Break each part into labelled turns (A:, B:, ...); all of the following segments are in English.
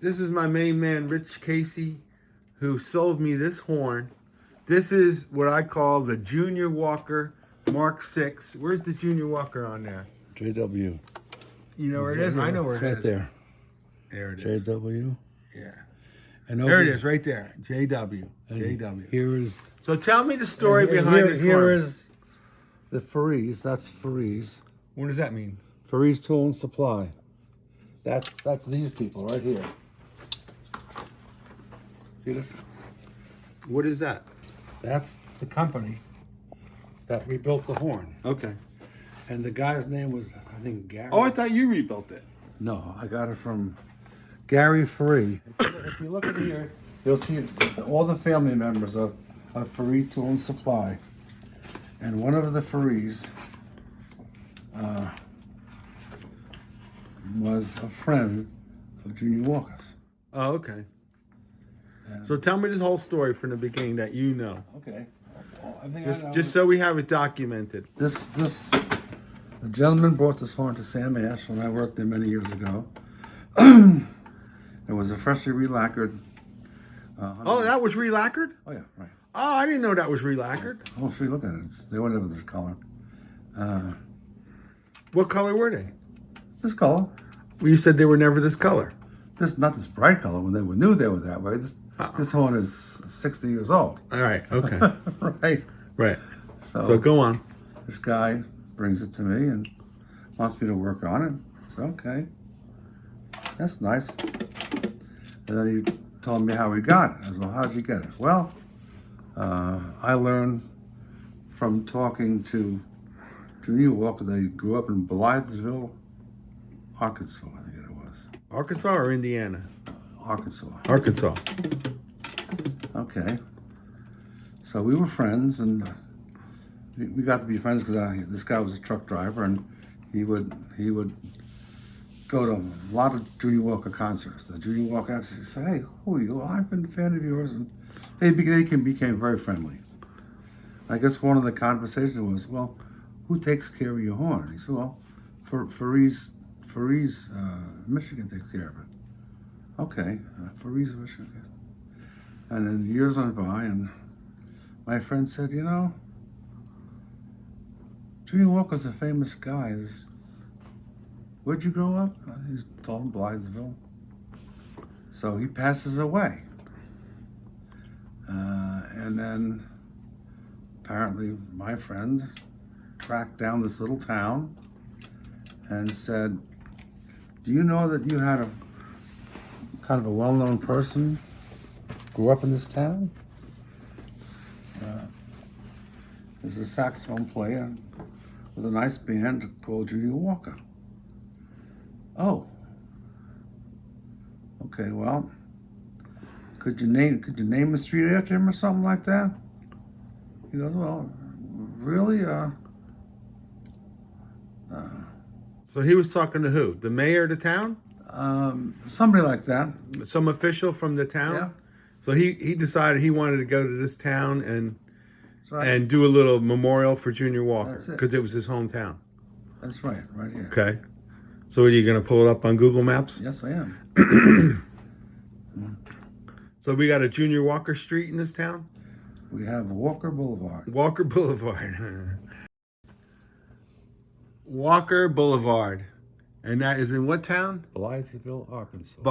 A: This is my main man, Rich Casey, who sold me this horn. This is what I call the Junior Walker Mark VI. Where's the Junior Walker on there?
B: JW.
A: You know where it is? I know where
B: It's
A: it
B: right
A: is.
B: there.
A: There it is.
B: JW.
A: Yeah.
B: And
A: There it is, right there. JW.
B: And
A: JW.
B: Here is
A: So tell me the story
B: and
A: behind this
B: Here
A: horn.
B: is the Farees. That's Farees.
A: What does that mean?
B: Farees Tool and Supply. That's these people right here. See this?
A: What is that?
B: That's the company that rebuilt the horn.
A: Okay.
B: And the guy's name was, I think, Gary.
A: Oh, I thought you rebuilt it.
B: No, I got it from Gary Faree. If you look at here, you'll see all the family members of Faree Tool and Supply. And one of the Farees was a friend of Junior Walker's.
A: Oh, okay. So tell me this whole story from the beginning that you know.
B: Okay. Well, I think
A: Just so we have it documented.
B: the gentleman brought this horn to Sam Ash when I worked there many years ago. It was a freshly relacquered.
A: Oh, that was relacquered?
B: Oh yeah, right.
A: Oh, I didn't know that was relacquered.
B: Oh, see, look at it. They were never this color.
A: What color were they?
B: This color.
A: Well, you said they were never this color.
B: This not this bright color when they knew they were that way. This horn is 60 years old.
A: All right. Okay.
B: Right.
A: Right.
B: So,
A: So go on.
B: this guy brings it to me and wants me to work on it. So okay. That's nice. And then he told me how he got it. I said, well, how'd you get it? Well, I learned from talking to Junior Walker that he grew up in Blythesville, Arkansas, I think it was.
A: Arkansas or Indiana?
B: Arkansas.
A: Arkansas.
B: Okay. So we were friends, and we got to be friends because this guy was a truck driver, and he would go to a lot of Junior Walker concerts. The Junior Walker actually said, "Hey, who are you?" "Well, I've been a fan of yours," and they became very friendly. I guess one of the conversations was, "Well, who takes care of your horn?" He said, "Well, Farees, Michigan takes care of it." Okay, Farees, Michigan. And then years went by, and my friend said, "You know, Junior Walker's a famous guy. Where'd you grow up?" He's told him Blythesville. So he passes away. And then apparently my friend tracked down this little town and said, "Do you know that you had a kind of a well-known person grew up in this town? There's a saxophone player with a nice band called Junior Walker." "Oh. Okay, well, could you name a street after him or something like that?" He goes, "Well, really?
A: So he was talking to who? The mayor of the town?
B: Somebody like that."
A: Some official from the town?
B: Yeah.
A: So he decided he wanted to go to this town and
B: That's right.
A: and do a little memorial for Junior Walker
B: That's it.
A: because it was his hometown.
B: That's right here.
A: Okay. So are you going to pull it up on Google Maps?
B: Yes, I am.
A: So we got a Junior Walker Street in this town?
B: We have Walker Boulevard.
A: Walker Boulevard. Walker Boulevard. And that is in what town?
B: Blythesville, Arkansas.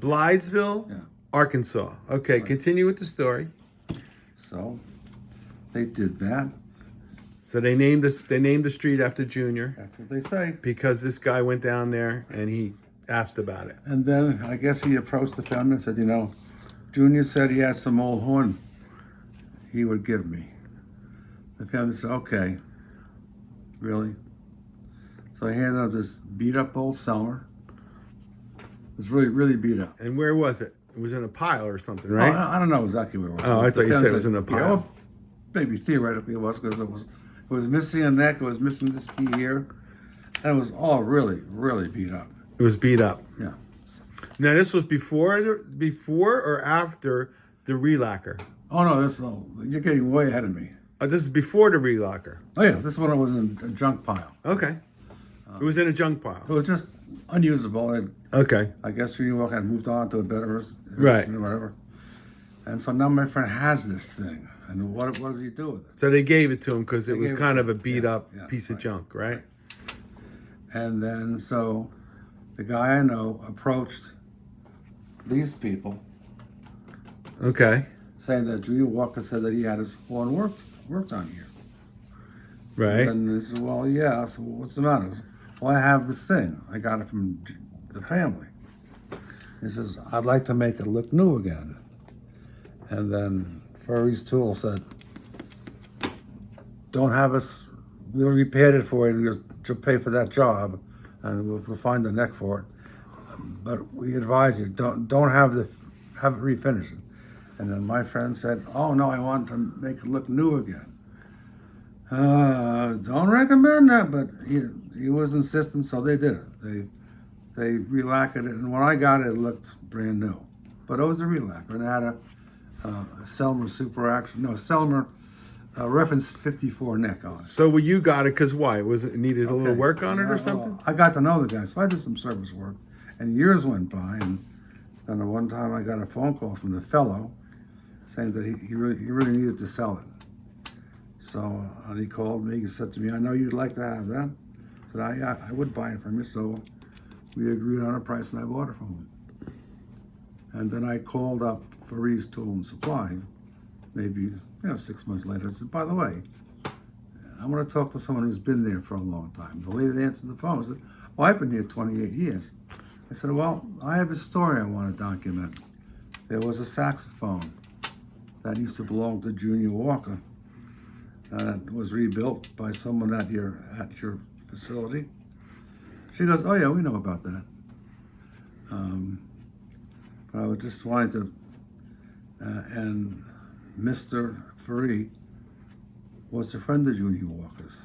A: Blythesville,
B: Yeah.
A: Arkansas. Okay, continue with the story.
B: So they did that.
A: So they named the street after Junior
B: That's what they say.
A: because this guy went down there and he asked about it.
B: And then I guess he approached the family and said, "You know, Junior said he has some old horn he would give me." The family said, "Okay, really?" So I handed up this beat up old Selmer. It was really, really beat up.
A: And where was it? It was in a pile or something,
B: Oh,
A: right?
B: I don't know exactly where it was.
A: Oh, I thought you said it was in a
B: Yeah,
A: pile.
B: well, maybe theoretically it was because it was missing a neck, it was missing this key here, and it was all really, really beat up.
A: It was beat up.
B: Yeah.
A: Now this was before or after the relacquer?
B: Oh no, you're getting way ahead of me.
A: This is before the relacquer.
B: Oh yeah, this one was in a junk pile.
A: Okay. It was in a junk pile.
B: It was just unusable.
A: Okay.
B: I guess Junior Walker had moved on to a better,
A: Right.
B: or whatever. And so now my friend has this thing, and what does he do with it?
A: So they gave it to him because it
B: They
A: was
B: gave it
A: kind
B: to
A: of a
B: him.
A: beat
B: Yeah,
A: up
B: yeah,
A: piece of
B: right,
A: junk, right?
B: right. And then so the guy I know approached these people
A: Okay.
B: saying that Junior Walker said that he had his horn worked on here.
A: Right.
B: And then they said, well, yeah. So what's the matter? I said, well, I have this thing. I got it from the family. He says, I'd like to make it look new again. And then Furry's Tool said, don't have us, we'll repair it for you. You'll pay for that job, and we'll find the neck for it. But we advise you, don't have it refinished. And then my friend said, oh no, I want to make it look new again. Don't recommend that, but he was insistent, so they did it. They relacquered it, and when I got it, it looked brand new. But it was a relacquer, and it had a Selmer Selmer reference 54 neck on it.
A: So when you got it, because why? It needed a little work on it or something?
B: I got to know the guy, so I did some service work, and years went by, and then one time I got a phone call from the fellow saying that he really needed to sell it. So he called me. He said to me, I know you'd like to have that. I said, I would buy it from you. So we agreed on a price, and I bought it from him. And then I called up Furry's Tool and Supply, maybe 6 months later. I said, by the way, I want to talk to someone who's been there for a long time. The lady that answered the phone said, well, I've been here 28 years. I said, well, I have a story I want to document. There was a saxophone that used to belong to Junior Walker. It was rebuilt by someone at your facility. She goes, oh yeah, we know about that. But I was just wanting to, and Mr. Furry was a friend of Junior Walker's.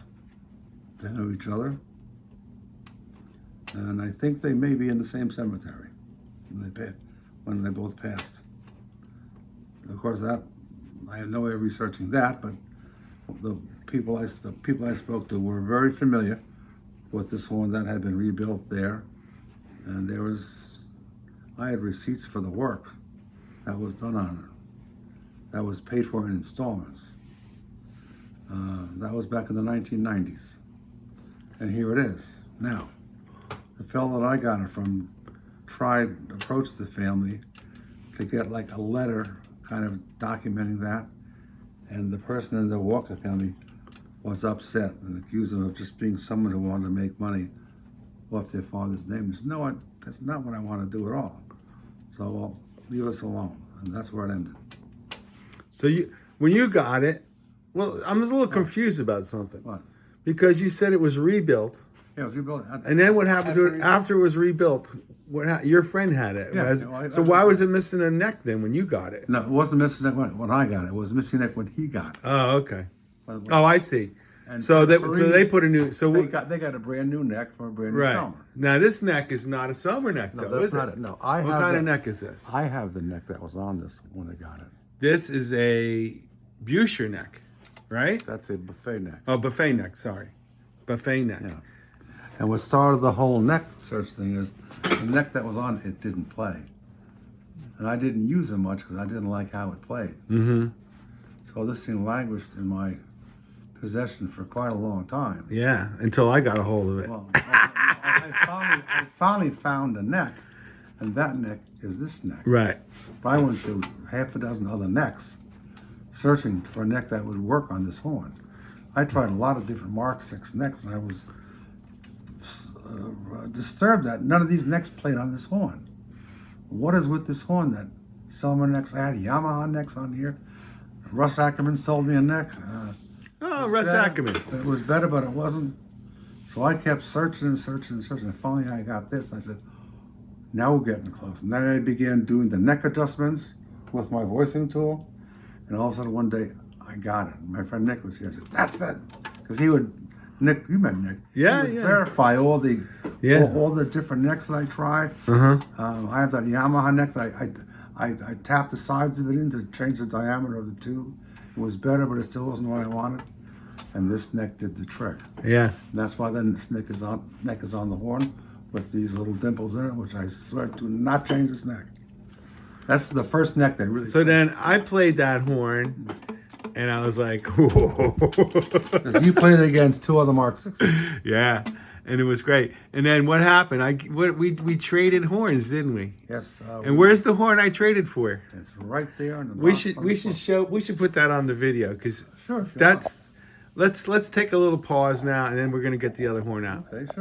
B: They know each other. And I think they may be in the same cemetery when they both passed. Of course, that I had no way of researching that, but the people I spoke to were very familiar with this horn that had been rebuilt there, and I had receipts for the work that was done on it. That was paid for in installments. That was back in the 1990s, and here it is now. The fellow that I got it from approached the family to get like a letter kind of documenting that, and the person in the Walker family was upset and accused them of just being someone who wanted to make money off their father's name. He said, no, that's not what I want to do at all. So, well, leave us alone. And that's where it ended.
A: So when you got it, well, I'm just a little confused about something.
B: What?
A: Because you said it was rebuilt.
B: Yeah, it was rebuilt.
A: And then what happened to it after it was rebuilt? Your friend had it.
B: Yeah,
A: so why was it missing a neck then when you got it?
B: No, it wasn't missing neck when I got it. It was missing neck when he got it.
A: Oh, okay. Oh, I see.
B: And
A: So they put a new. So
B: they got a brand new neck for a brand new Selmer.
A: Now this neck is not a Selmer neck,
B: No,
A: though,
B: that's
A: is
B: not
A: it?
B: it. No,
A: What kind of neck is this?
B: I have the neck that was on this when I got it.
A: This is a Buscher neck, right?
B: That's a buffet neck.
A: Oh, buffet neck. Sorry, buffet neck.
B: Yeah. And what started the whole neck search thing is the neck that was on it didn't play. And I didn't use it much because I didn't like how it played.
A: Mm-hmm.
B: So this thing languished in my possession for quite a long time.
A: Yeah, until I got a hold of it.
B: Well, I finally found a neck, and that neck is this neck.
A: Right.
B: But I went through half a dozen other necks searching for a neck that would work on this horn. I tried a lot of different Mark VI necks, and I was disturbed that none of these necks played on this horn. What is with this horn that Selmer necks? I had Yamaha necks on here. Russ Ackerman sold me a neck.
A: Russ Ackerman.
B: It was better, but it wasn't. So I kept searching and searching and searching. And finally I got this. I said, now we're getting close. And then I began doing the neck adjustments with my voicing tool. And all of a sudden one day I got it. My friend Nick was here. I said, that's it. Because Nick, you met Nick.
A: Yeah,
B: he would verify all the different necks that I tried.
A: Uh-huh.
B: I have that Yamaha neck that I tapped the sides of it in to change the diameter of the tube. It was better, but it still wasn't what I wanted. And this neck did the trick.
A: Yeah.
B: And that's why then this neck is on the horn with these little dimples in it, which I swear do not change its neck. That's the first neck they really.
A: So then I played that horn, and I was like, whoa.
B: 'Cause you played it against 2 other Mark VI.
A: Yeah, and it was great. And then what happened? We traded horns, didn't we?
B: Yes.
A: And where's the horn I traded for?
B: It's right there. In the
A: We
B: box
A: should
B: on the floor.
A: we should put that on the video because
B: Sure.
A: that's. Let's take a little pause now, and then we're gonna get the other horn out.
B: Okay. Sure.